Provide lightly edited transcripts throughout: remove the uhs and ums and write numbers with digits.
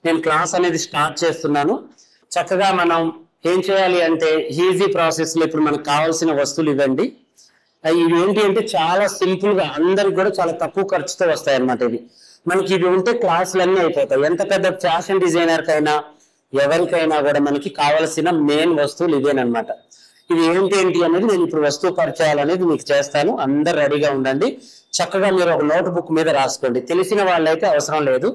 నేను క్లాస్ అనేది స్టార్ట్ చేస్తున్నాను. చక్కగా మనం ఏం చేయాలి అంటే ఈజీ ప్రాసెస్ లో ఇప్పుడు మనకు కావాల్సిన వస్తువులు ఇవ్వండి. ఇవి ఏంటి అంటే చాలా సింపుల్ గా అందరికి కూడా చాలా తక్కువ ఖర్చుతో వస్తాయి అన్నమాట. ఇవి మనకి ఇవి ఉంటే క్లాసులన్నీ అయిపోతాయి. ఎంత పెద్ద ఫ్యాషన్ డిజైనర్ కైనా ఎవరికైనా కూడా మనకి కావాల్సిన మెయిన్ వస్తువులు ఇవేనమాట. ఇవి ఏంటి అనేది నేను ఇప్పుడు వస్తువు పరిచయాలు అనేది మీకు చేస్తాను. అందరు రెడీగా ఉండండి. చక్కగా మీరు ఒక నోట్ బుక్ మీద రాసుకోండి. తెలిసిన వాళ్ళైతే అవసరం లేదు,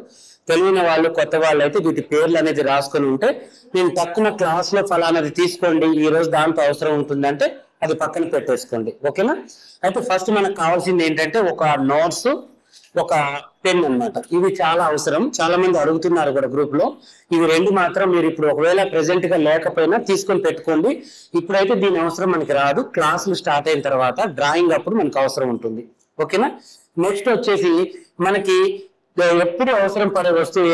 తెలియని వాళ్ళు కొత్త వాళ్ళు అయితే వీటి పేర్లు అనేది రాసుకొని ఉంటే నేను తక్కువ క్లాస్ లో ఫలానాది తీసుకోండి, ఈ రోజు దాంతో అవసరం ఉంటుందంటే అది పక్కన పెట్టేసుకోండి. ఓకేనా? అయితే ఫస్ట్ మనకు కావాల్సింది ఏంటంటే ఒక నోట్స్, ఒక పెన్ అన్నమాట. ఇవి చాలా అవసరం. చాలా మంది అడుగుతున్నారు కూడా గ్రూప్ లో. ఇవి రెండు మాత్రం మీరు ఇప్పుడు ఒకవేళ ప్రెసెంట్ గా లేకపోయినా తీసుకొని పెట్టుకోండి. ఇప్పుడైతే దీని అవసరం మనకి రాదు. క్లాసులు స్టార్ట్ అయిన తర్వాత డ్రాయింగ్ అప్పుడు మనకు అవసరం ఉంటుంది. ఓకేనా? నెక్స్ట్ వచ్చేసి మనకి ఎప్పుడు అవసరం పడే వస్తువు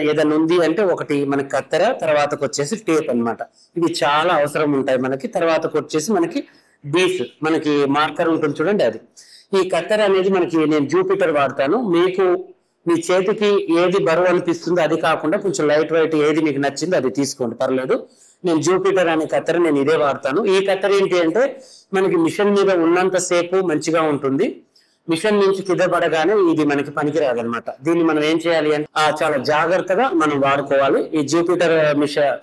ఏదైనా ఉంది అంటే ఒకటి మనకి కత్తెర, తర్వాతకు వచ్చేసి టేప్ అన్నమాట. ఇవి చాలా అవసరం ఉంటాయి మనకి. తర్వాతకు వచ్చేసి మనకి బీస్, మనకి మార్కర్ ఉంటుంది చూడండి అది. ఈ కత్తెర అనేది మనకి నేను జూపిటర్ వాడతాను. మీకు మీ చేతికి ఏది బరువు అనిపిస్తుందో అది కాకుండా కొంచెం లైట్ వెయిట్ ఏది మీకు నచ్చిందో అది తీసుకోండి, పర్లేదు. నేను జూపిటర్ అనే కత్తెర నేను ఇదే వాడతాను. ఈ కత్తెర ఏంటి అంటే మనకి మిషన్ మీద ఉన్నంత సేపు మంచిగా ఉంటుంది. మిషన్ నుంచి కింద పడగానే ఇది మనకి పనికి రాదనమాట. దీన్ని మనం ఏం చేయాలి అంటే చాలా జాగ్రత్తగా మనం వాడుకోవాలి. ఈ జూపిటర్ మిషన్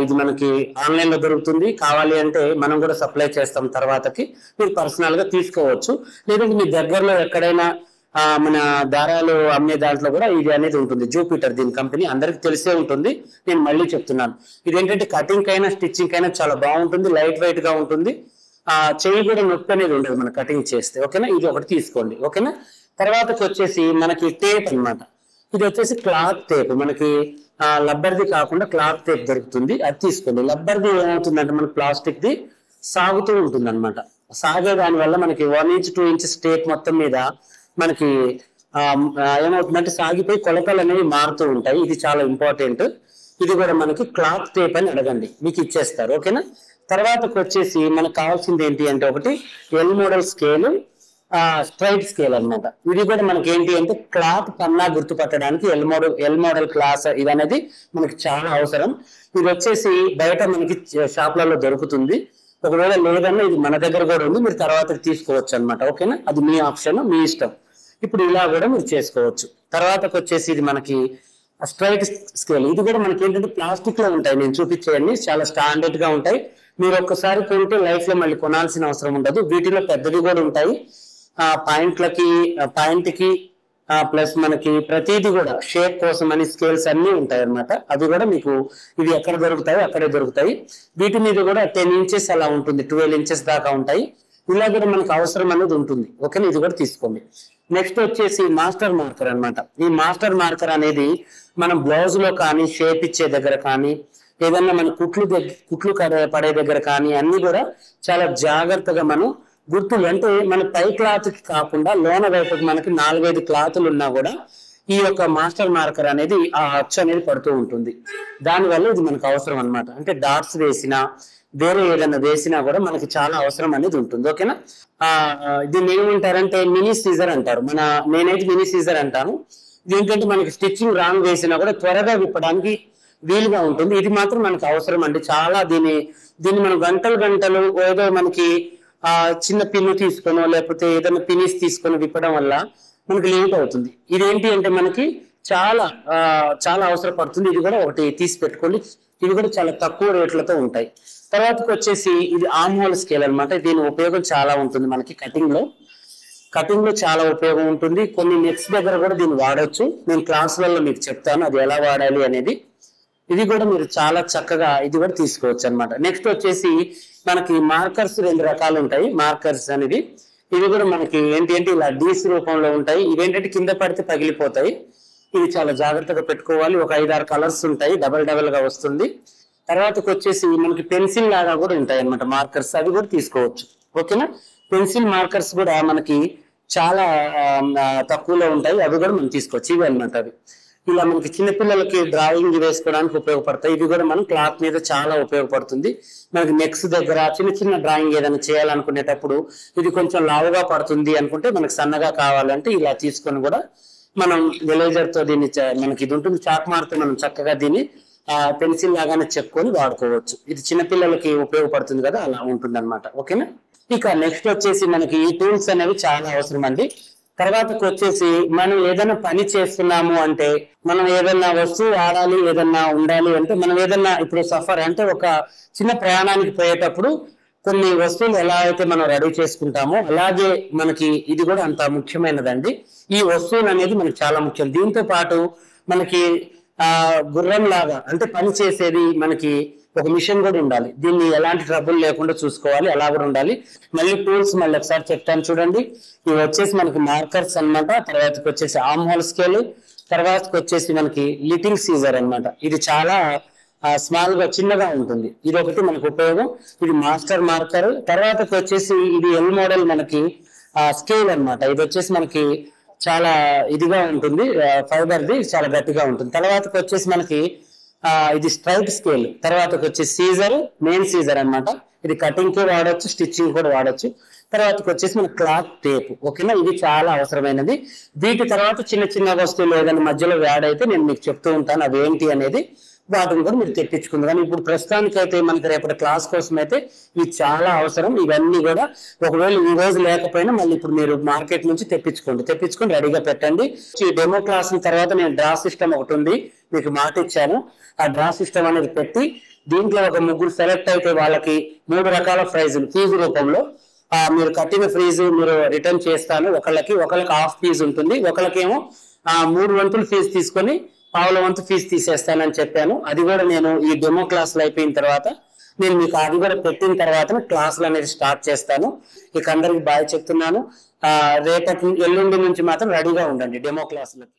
ఇది మనకి ఆన్లైన్ లో దొరుకుతుంది. కావాలి అంటే మనం కూడా సప్లై చేస్తాం. తర్వాతకి మీరు పర్సనల్ గా తీసుకోవచ్చు. లేదంటే మీ దగ్గరలో ఎక్కడైనా మన దారాలు అమ్మే దాంట్లో కూడా ఇది అనేది ఉంటుంది. జూపిటర్ దీని కంపెనీ అందరికి తెలిసే ఉంటుంది. నేను మళ్ళీ చెప్తున్నాను, ఇదేంటంటే కటింగ్ అయినా స్టిచ్చింగ్ అయినా చాలా బాగుంటుంది. లైట్ వెయిట్ గా ఉంటుంది. చెయ్యి కూడా నొప్పి అనేది ఉండదు మన కటింగ్ చేస్తే. ఓకేనా? ఇది ఒకటి తీసుకోండి. ఓకేనా? తర్వాతకి వచ్చేసి మనకి టేప్ అన్నమాట. ఇది వచ్చేసి క్లాత్ టేప్. మనకి లబ్బర్ది కాకుండా క్లాత్ టేప్ దొరుకుతుంది, అది తీసుకోండి. లబ్బర్ది ఏమవుతుందంటే మనకి ప్లాస్టిక్ ది సాగుతూ ఉంటుంది అనమాట. సాగే దాని వల్ల మనకి 1 ఇంచ్ 2 ఇంచెస్ టేప్ మొత్తం మీద మనకి ఏమవుతుందంటే సాగిపోయి కొలతలు అనేవి మారుతూ ఉంటాయి. ఇది చాలా ఇంపార్టెంట్. ఇది కూడా మనకి క్లాత్ టేప్ అని అడగండి, మీకు ఇచ్చేస్తారు. ఓకేనా? తర్వాతకు వచ్చేసి మనకు కావాల్సింది ఏంటి అంటే ఒకటి L model scale, straight scale అన్నమాట. ఇది కూడా మనకి ఏంటి అంటే క్లాత్ పన్నా గుర్తుపట్టడానికి ఎల్ మోడల్ క్లాస్ ఇది అనేది మనకి చాలా అవసరం. ఇది వచ్చేసి బయట మనకి షాప్లలో దొరుకుతుంది. ఒకవేళ లేదన్నా ఇది మన దగ్గర కూడా ఉంది, మీరు తర్వాత తీసుకోవచ్చు అనమాట. ఓకేనా? అది మీ ఆప్షన్, మీ ఇష్టం. ఇప్పుడు ఇలా కూడా మీరు చేసుకోవచ్చు. తర్వాతకు వచ్చేసి ఇది మనకి స్ట్రైట్ స్కేల్. ఇది కూడా మనకి ఏంటంటే ప్లాస్టిక్ లో ఉంటాయి. నేను చూపించేయండి, చాలా స్టాండర్డ్ గా ఉంటాయి. మీరు ఒక్కసారి కొంటే లైఫ్ లో మళ్ళీ కొనాల్సిన అవసరం ఉండదు. వీటిలో పెద్దవి కూడా ఉంటాయి. పాయింట్ కి ప్లస్ మనకి ప్రతిదీ కూడా షేప్ కోసం అని స్కేల్స్ అన్ని ఉంటాయి అన్నమాట. అవి కూడా మీకు ఇవి ఎక్కడ దొరుకుతాయో అక్కడే దొరుకుతాయి. వీటి మీద కూడా 10 ఇంచెస్ అలా ఉంటుంది, 12 ఇంచెస్ దాకా ఉంటాయి. ఇలా కూడా మనకు అవసరం అనేది ఉంటుంది. ఓకేనా? ఇది కూడా తీసుకోండి. నెక్స్ట్ వచ్చేసి మాస్టర్ మార్కర్ అన్నమాట. ఈ మాస్టర్ మార్కర్ అనేది మనం బ్లౌజ్ లో కానీ షేప్ ఇచ్చే దగ్గర కానీ ఏదన్నా మన కుట్లు పడే దగ్గర కానీ అన్ని కూడా చాలా జాగ్రత్తగా మనం గుర్తులు అంటే మన పై క్లాత్ కి కాకుండా లోన వైపుకి మనకి 4-5 క్లాతులు ఉన్నా కూడా ఈ యొక్క మాస్టర్ మార్కర్ అనేది ఆ అచ్చు అనేది పడుతూ ఉంటుంది. దానివల్ల ఇది మనకు అవసరం అన్నమాట. అంటే డాట్స్ వేసినా వేరే ఏదైనా వేసినా కూడా మనకి చాలా అవసరం అనేది ఉంటుంది. ఓకేనా? దీన్ని ఏమంటారంటే మినీ సీజర్ అంటారు. నేనైతే మినీ సీజర్ అంటాను. ఏంటంటే మనకి స్టిచ్చింగ్ రాంగ్ వేసినా కూడా త్వరగా విప్పడానికి వీలుగా ఉంటుంది. ఇది మాత్రం మనకు అవసరం అండి చాలా. దీన్ని మనం గంటలు ఏదో మనకి చిన్న పిన్ను తీసుకొనో లేకపోతే ఏదైనా పినిస్ తీసుకొని విప్పడం వల్ల మనకి లేట్ అవుతుంది. ఇదేంటి అంటే మనకి చాలా చాలా అవసరపడుతుంది. ఇది కూడా ఒకటి తీసి పెట్టుకోండి. ఇవి కూడా చాలా తక్కువ రేట్లతో ఉంటాయి. తర్వాతకు వచ్చేసి ఇది ఆర్మ్ హోల్ స్కేల్ అనమాట. దీని ఉపయోగం చాలా ఉంటుంది మనకి కటింగ్ లో చాలా ఉపయోగం ఉంటుంది. కొన్ని నెక్స్ దగ్గర కూడా దీన్ని వాడచ్చు. నేను క్లాసులలో మీకు చెప్తాను అది ఎలా వాడాలి అనేది. ఇది కూడా మీరు చాలా చక్కగా ఇది కూడా తీసుకోవచ్చు అనమాట. నెక్స్ట్ వచ్చేసి మనకి మార్కర్స్ 2 రకాలు ఉంటాయి. మార్కర్స్ అనేది ఇవి కూడా మనకి ఏంటి అంటే ఇలా డీస్ రూపంలో ఉంటాయి. ఇవేంటంటే కింద పడితే పగిలిపోతాయి. ఇవి చాలా జాగ్రత్తగా పెట్టుకోవాలి. ఒక 5-6 కలర్స్ ఉంటాయి, డబల్ గా వస్తుంది. తర్వాతకు వచ్చేసి మనకి పెన్సిల్ లాగా కూడా ఉంటాయి అన్నమాట మార్కర్స్, అవి కూడా తీసుకోవచ్చు. ఓకేనా? పెన్సిల్ మార్కర్స్ కూడా మనకి చాలా తక్కువలో ఉంటాయి, అవి కూడా మనం తీసుకోవచ్చు. ఇవి అన్నమాట. అవి ఇలా మనకి చిన్నపిల్లలకి డ్రాయింగ్ వేసుకోవడానికి ఉపయోగపడతాయి. ఇవి కూడా మనం క్లాత్ మీద చాలా ఉపయోగపడుతుంది. మనకి నెక్స్ దగ్గర చిన్న డ్రాయింగ్ ఏదైనా చేయాలనుకునేటప్పుడు ఇది కొంచెం లావుగా పడుతుంది అనుకుంటే మనకి సన్నగా కావాలంటే ఇలా తీసుకొని కూడా మనం ఎరేజర్ తో దీన్ని మనకి ఇది ఉంటుంది చాక్ మార్క్ మనం చక్కగా దీన్ని పెన్సిల్ లాగానే చెప్పుకొని వాడుకోవచ్చు. ఇది చిన్నపిల్లలకి ఉపయోగపడుతుంది కదా, అలా ఉంటుంది అనమాట. ఓకేనా. ఇక నెక్స్ట్ వచ్చేసి మనకి ఈ టూల్స్ అనేవి చాలా అవసరం అండి. తర్వాతకి వచ్చేసి మనం ఏదైనా పని చేస్తున్నాము అంటే, మనం ఏదైనా వస్తువు వాడాలి, ఏదన్నా ఉండాలి అంటే, మనం ఏదన్నా ఇప్పుడు సఫర్ అంటే ఒక చిన్న ప్రయాణానికి పోయేటప్పుడు కొన్ని వస్తువులు ఎలా అయితే మనం రెడీ చేసుకుంటామో అలాగే మనకి ఇది కూడా అంత ముఖ్యమైనదండి. ఈ వస్తువులు అనేది మనకి చాలా ముఖ్యం. దీంతో పాటు మనకి గుర్రం లాగా అంటే పని చేసేది మనకి ఒక మిషన్ కూడా ఉండాలి. దీన్ని ఎలాంటి ట్రబుల్ లేకుండా చూసుకోవాలి, అలా కూడా ఉండాలి. మళ్ళీ టూల్స్ మళ్ళీ ఒకసారి చెప్తాను చూడండి. ఇవి వచ్చేసి మనకి మార్కర్స్ అనమాట. తర్వాతకి వచ్చేసి ఆర్మ్ హోల్ స్కేల్, తర్వాతకి వచ్చేసి మనకి లిటిల్ సీజర్ అనమాట. ఇది చాలా స్మాల్ గా చిన్నగా ఉంటుంది. ఇది ఒకటి మనకు ఉపయోగం. ఇది మాస్టర్ మార్కర్. తర్వాతకి వచ్చేసి ఇది ఎల్ మోడల్ మనకి స్కేల్ అనమాట. ఇది వచ్చేసి మనకి చాలా ఇదిగా ఉంటుంది, ఫైబర్ది చాలా గట్టిగా ఉంటుంది. తర్వాతకి వచ్చేసి మనకి ఇది స్ట్రైట్ స్కేల్. తర్వాతకి వచ్చేసి సీజర్, మెయిన్ సీజర్ అనమాట. ఇది కటింగ్ కి వాడచ్చు, స్టిచ్చింగ్ కూడా వాడచ్చు. తర్వాతకి వచ్చేసి మన క్లాత్ టేప్. ఓకేనా. ఇది చాలా అవసరమైనది. వీటి తర్వాత చిన్న చిన్న వస్తువులు ఏదైనా మధ్యలో యాడ్ అయితే నేను మీకు చెప్తూ ఉంటాను అవి ఏంటి అనేది. వాటిని కూడా మీరు తెప్పించుకుంది. కానీ ఇప్పుడు ప్రస్తుతానికి అయితే మనకి రేపటి క్లాస్ కోసం అయితే ఇవి చాలా అవసరం. ఇవన్నీ కూడా ఒకవేళ ఈ రోజు లేకపోయినా మళ్ళీ ఇప్పుడు మీరు మార్కెట్ నుంచి తెప్పించుకొని రెడీగా పెట్టండి. ఈ డెమో క్లాస్ తర్వాత నేను డ్రా సిస్టమ్ ఒకటి ఉంది, మీకు మాట ఇచ్చాను. ఆ డ్రా సిస్టమ్ అనేది పెట్టి దీంట్లో ఒక ముగ్గురు సెలెక్ట్ అయితే వాళ్ళకి 3 రకాల ప్రైజులు ఫీజు రూపంలో మీరు కట్టిన ఫీజు మీరు రిటర్న్ చేస్తాను. ఒకళ్ళకి హాఫ్ ఫీజు ఉంటుంది, ఒకళ్ళకేమో 3 వంతులు ఫీజు తీసుకొని 1/2 వంతు ఫీజు తీసేస్తానని చెప్పాను. అది కూడా నేను ఈ డెమో క్లాసులు అయిపోయిన తర్వాత నేను మీకు అది కూడా పెట్టిన తర్వాత క్లాసులు అనేది స్టార్ట్ చేస్తాను. ఇక అందరికి బాయ్ చెప్తున్నాను. రేపటి ఎల్లుండి నుంచి మాత్రం రెడీగా ఉండండి డెమో క్లాసులకి.